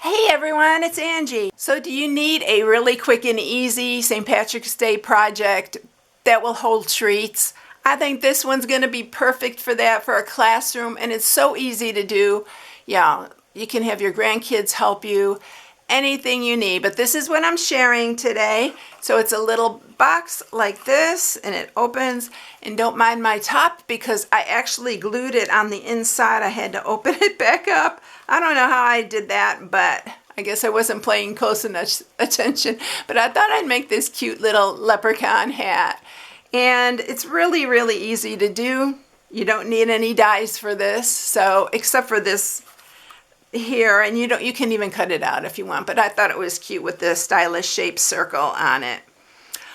Hey everyone, it's Angie. So do you need a really quick and easy St. Patrick's Day project that will hold treats? I think this one's going to be perfect for that, for a classroom, and it's so easy to do. Yeah, you can have your grandkids help you, anything you need. But this is what I'm sharing today. So it's a little box like this, and it opens. And don't mind my top because I actually glued it on the inside. I had to open it back up. I don't know how I did that, but I guess I wasn't paying close enough attention. But I thought I'd make this cute little Leprechaun hat. And it's really, really easy to do. You don't need any dies for this, so except for this here, and you can even cut it out if you want, but I thought it was cute with the stylish shaped circle on it.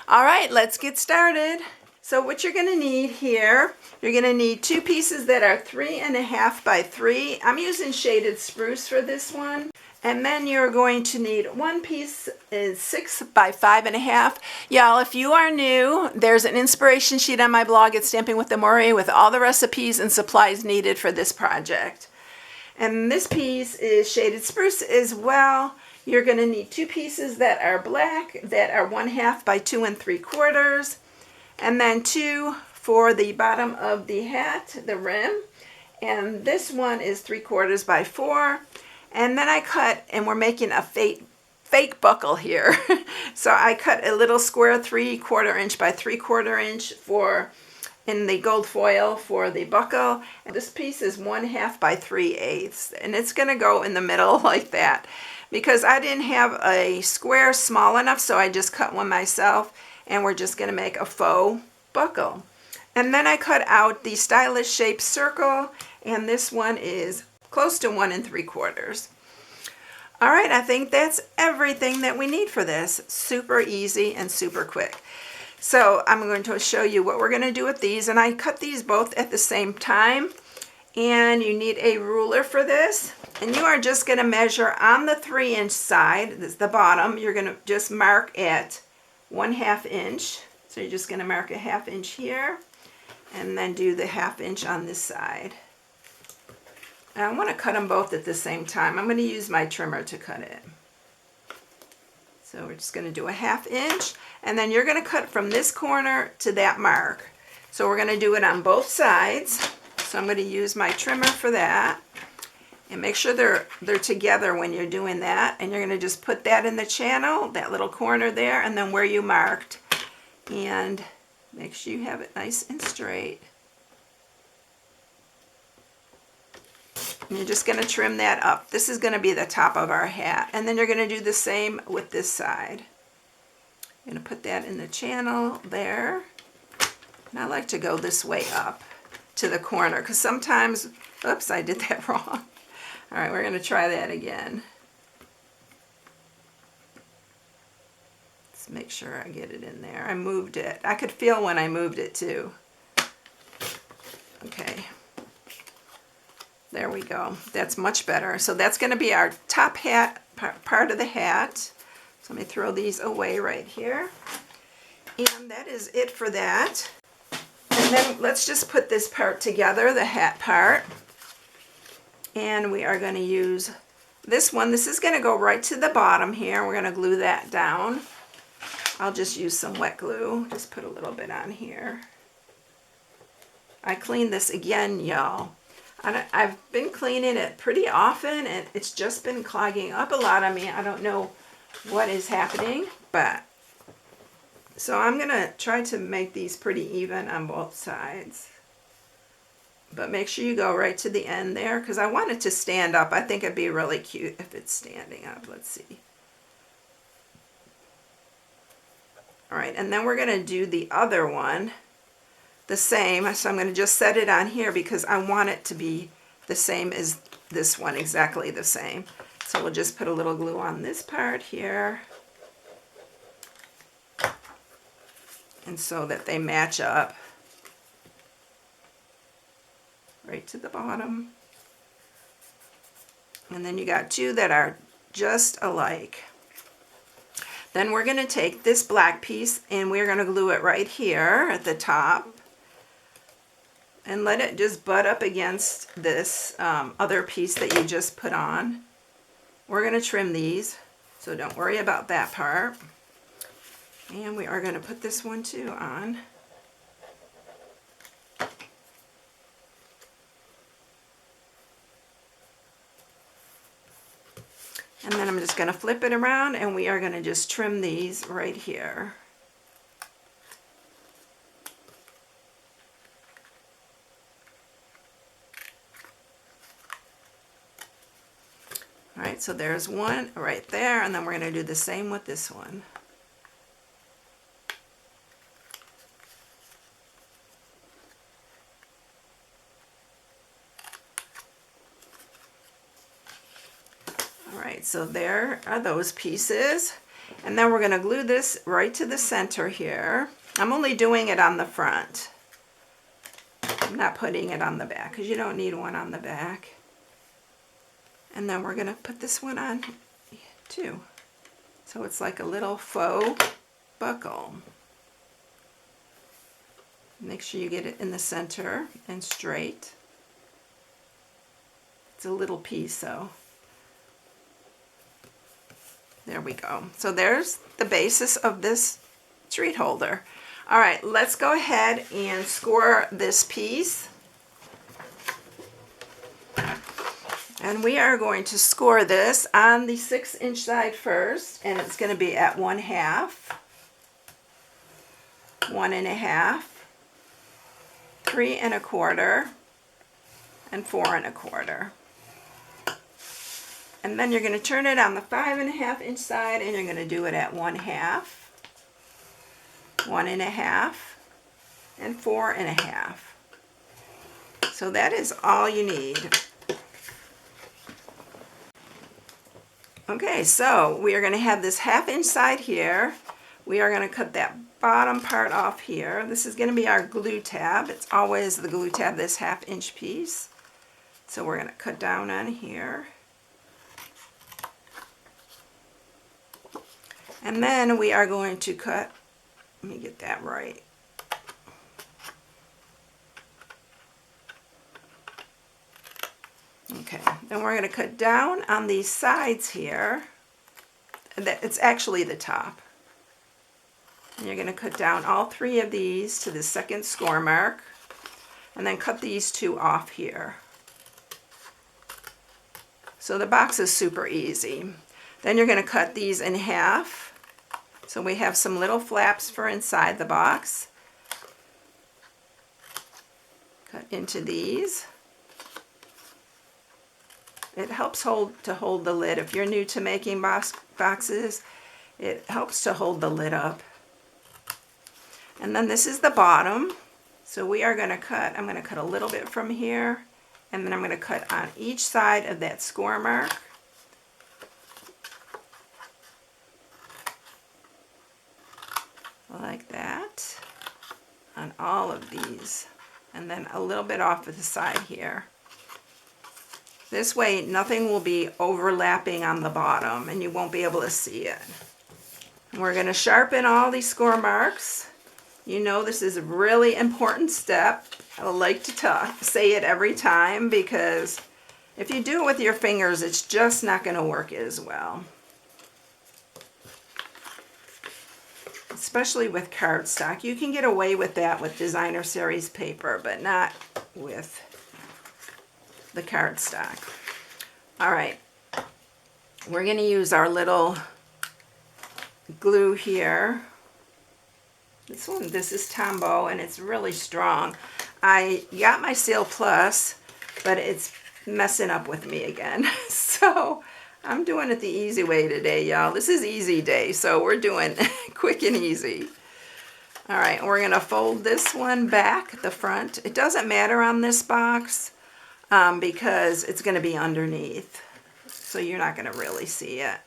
All right, let's get started. So what you're going to need here, you're going to need 2 pieces that are 3.5 by 3. I'm using shaded spruce for this one. And then you're going to need 1 piece is 6 by 5.5. Y'all, if you are new, there's an inspiration sheet on my blog at Stamping with Amore with all the recipes and supplies needed for this project. And this piece is shaded spruce as well. You're going to need 2 pieces that are black, that are 1/2 by 2 3/4. And then 2 for the bottom of the hat, the rim. And this one is 3/4 by 4. And then I cut, and we're making a fake buckle here. So I cut a little square 3/4 inch by 3/4 inch in the gold foil for the buckle. And this piece is 1/2 by 3/8, and it's going to go in the middle like that because I didn't have a square small enough, so I just cut one myself, and we're just going to make a faux buckle. And then I cut out the stylish shaped circle, and this one is close to 1 3/4. All right, I think that's everything that we need for this. Super easy and super quick. So I'm going to show you what we're going to do with these, and I cut these both at the same time. And you need a ruler for this, and you are just going to measure on the 3-inch side. This is the bottom. You're going to just mark at 1/2 inch. So you're just going to mark a 1/2 inch here, and then do the 1/2 inch on this side. And I want to cut them both at the same time. I'm going to use my trimmer to cut it. So we're just going to do a 1/2 inch, and then you're going to cut from this corner to that mark. So we're going to do it on both sides. So I'm going to use my trimmer for that. And make sure they're together when you're doing that. And you're going to just put that in the channel, that little corner there, and then where you marked. And make sure you have it nice and straight. And you're just going to trim that up. This is going to be the top of our hat. And then you're going to do the same with this side. I'm going to put that in the channel there. And I like to go this way up to the corner because sometimes, oops, I did that wrong. All right, we're going to try that again. Let's make sure I get it in there. I moved it. I could feel when I moved it too. Okay. There we go. That's much better. So that's going to be our top hat, part of the hat. So let me throw these away right here. And that is it for that. And then let's just put this part together, the hat part. And we are going to use this one. This is going to go right to the bottom here. We're going to glue that down. I'll just use some wet glue. Just put a little bit on here. I cleaned this again, y'all. I've been cleaning it pretty often, and it's just been clogging up a lot on me. I don't know what is happening, but so I'm going to try to make these pretty even on both sides. But make sure you go right to the end there because I want it to stand up. I think it'd be really cute if it's standing up. Let's see. All right, and then we're going to do the other one the same. So I'm going to just set it on here because I want it to be the same as this one, exactly the same. So we'll just put a little glue on this part here. And so that they match up right to the bottom. And then you got 2 that are just alike. Then we're going to take this black piece and we're going to glue it right here at the top. And let it just butt up against this other piece that you just put on. We're going to trim these, so don't worry about that part. And we are going to put this one too on. And then I'm just going to flip it around and we are going to just trim these right here. All right, so there's one right there, and then we're going to do the same with this one. All right, so there are those pieces. And then we're going to glue this right to the center here. I'm only doing it on the front. I'm not putting it on the back because you don't need one on the back. And then we're going to put this one on too. So it's like a little faux buckle. Make sure you get it in the center and straight. It's a little piece, so there we go. So there's the basis of this treat holder. All right, let's go ahead and score this piece. And we are going to score this on the 6-inch side first, and it's going to be at 1/2, 1 1/2, 3 1/4, and 4 1/4. And then you're going to turn it on the 5 1/2-inch side, and you're going to do it at 1/2, 1 1/2, and 4 1/2. So that is all you need. Okay, so we are going to have this 1/2-inch side here. We are going to cut that bottom part off here. This is going to be our glue tab. It's always the glue tab, this 1/2-inch piece. So we're going to cut down on here. And then we are going to cut, let me get that right. Okay, then we're going to cut down on these sides here. It's actually the top. And you're going to cut down all 3 of these to the second score mark, and then cut these 2 off here. So the box is super easy. Then you're going to cut these in half. So we have some little flaps for inside the box. Cut into these. It helps to hold the lid. If you're new to making boxes, it helps to hold the lid up. And then this is the bottom. So we are going to cut, I'm going to cut a little bit from here, and then I'm going to cut on each side of that score mark. Like that on all of these, and then a little bit off of the side here. This way nothing will be overlapping on the bottom and you won't be able to see it. And we're going to sharpen all these score marks. You know, this is a really important step. I like to say it every time, because if you do it with your fingers, it's just not going to work as well. Especially with cardstock. You can get away with that with designer series paper, but not with the cardstock. All right, we're going to use our little glue here. This is Tombow, and it's really strong. I got my Seal Plus, but it's messing up with me again. So I'm doing it the easy way today, y'all. This is easy day, so we're doing quick and easy. All right, we're going to fold this one back, the front. It doesn't matter on this box because it's going to be underneath, so you're not going to really see it.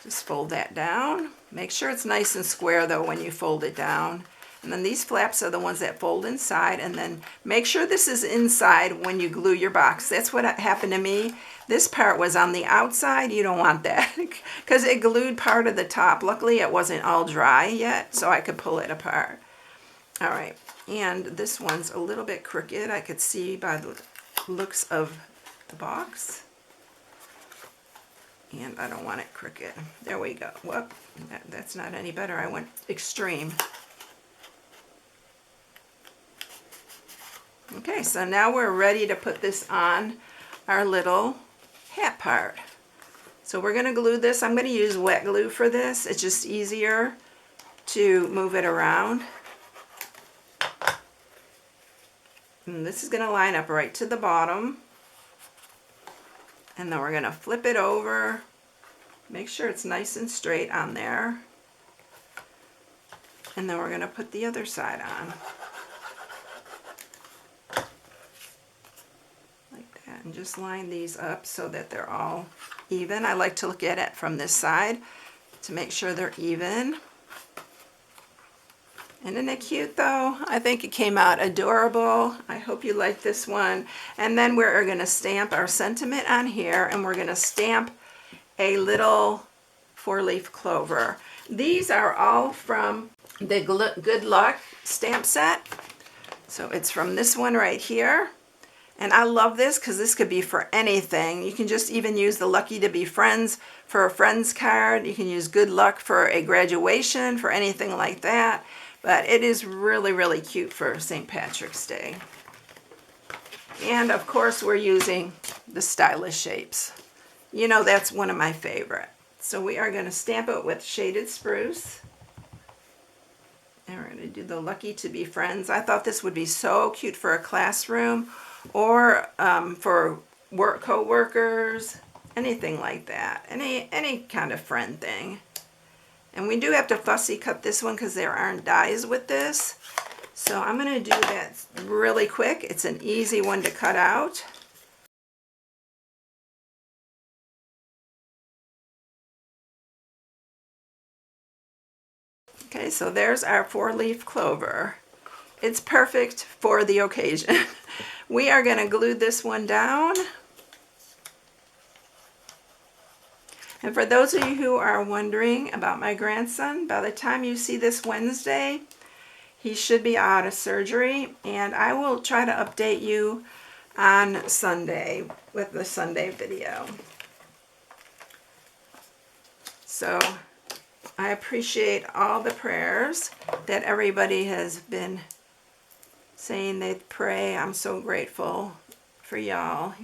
Just fold that down. Make sure it's nice and square though when you fold it down. And then these flaps are the ones that fold inside, and then make sure this is inside when you glue your box. That's what happened to me. This part was on the outside. You don't want that because it glued part of the top. Luckily it wasn't all dry yet, so I could pull it apart. All right, and this one's a little bit crooked. I could see by the looks of the box. And I don't want it crooked. There we go. Whoop, that's not any better. I went extreme. Okay, so now we're ready to put this on our little hat part. So we're going to glue this. I'm going to use wet glue for this. It's just easier to move it around. And this is going to line up right to the bottom. And then we're going to flip it over. Make sure it's nice and straight on there. And then we're going to put the other side on. And just line these up so that they're all even. I like to look at it from this side to make sure they're even. Isn't it cute though? I think it came out adorable. I hope you like this one. And then we're going to stamp our sentiment on here, and we're going to stamp a little 4-leaf clover. These are all from the Good Luck stamp set. So it's from this one right here. And I love this because this could be for anything. You can just even use the Lucky to be Friends for a friend's card. You can use Good Luck for a graduation, for anything like that. But it is really, really cute for St. Patrick's Day. And of course we're using the stylish shapes. You know, that's one of my favorite. So we are going to stamp it with shaded spruce. And we're going to do the Lucky to be Friends. I thought this would be so cute for a classroom, or for co-workers, anything like that, any kind of friend thing. And we do have to fussy cut this one because there aren't dies with this. So I'm going to do that really quick. It's an easy one to cut out. Okay, so there's our 4-leaf clover. It's perfect for the occasion. We are going to glue this one down. And for those of you who are wondering about my grandson, by the time you see this Wednesday, he should be out of surgery. And I will try to update you on Sunday with the Sunday video. So I appreciate all the prayers that everybody has been saying they pray. I'm so grateful for y'all.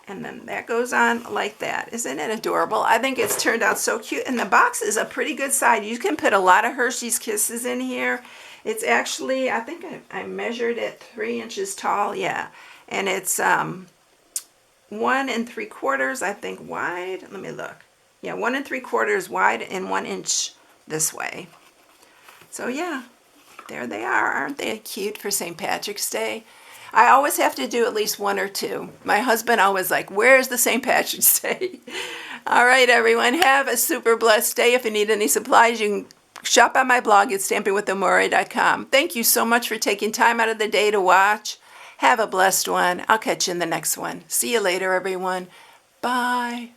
And then that goes on like that. Isn't it adorable? I think it's turned out so cute. And the box is a pretty good size. You can put a lot of Hershey's Kisses in here. It's actually, I think I measured it 3 inches tall. Yeah. And it's 1 3/4, I think, wide. Let me look. Yeah, 1 3/4 wide and 1 inch this way. So yeah. There they are. Aren't they cute for St. Patrick's Day? I always have to do at least 1 or 2. My husband always like, where's the St. Patrick's Day? All right, everyone. Have a super blessed day. If you need any supplies, you can shop on my blog at stampingwithamore.com. Thank you so much for taking time out of the day to watch. Have a blessed one. I'll catch you in the next one. See you later, everyone. Bye.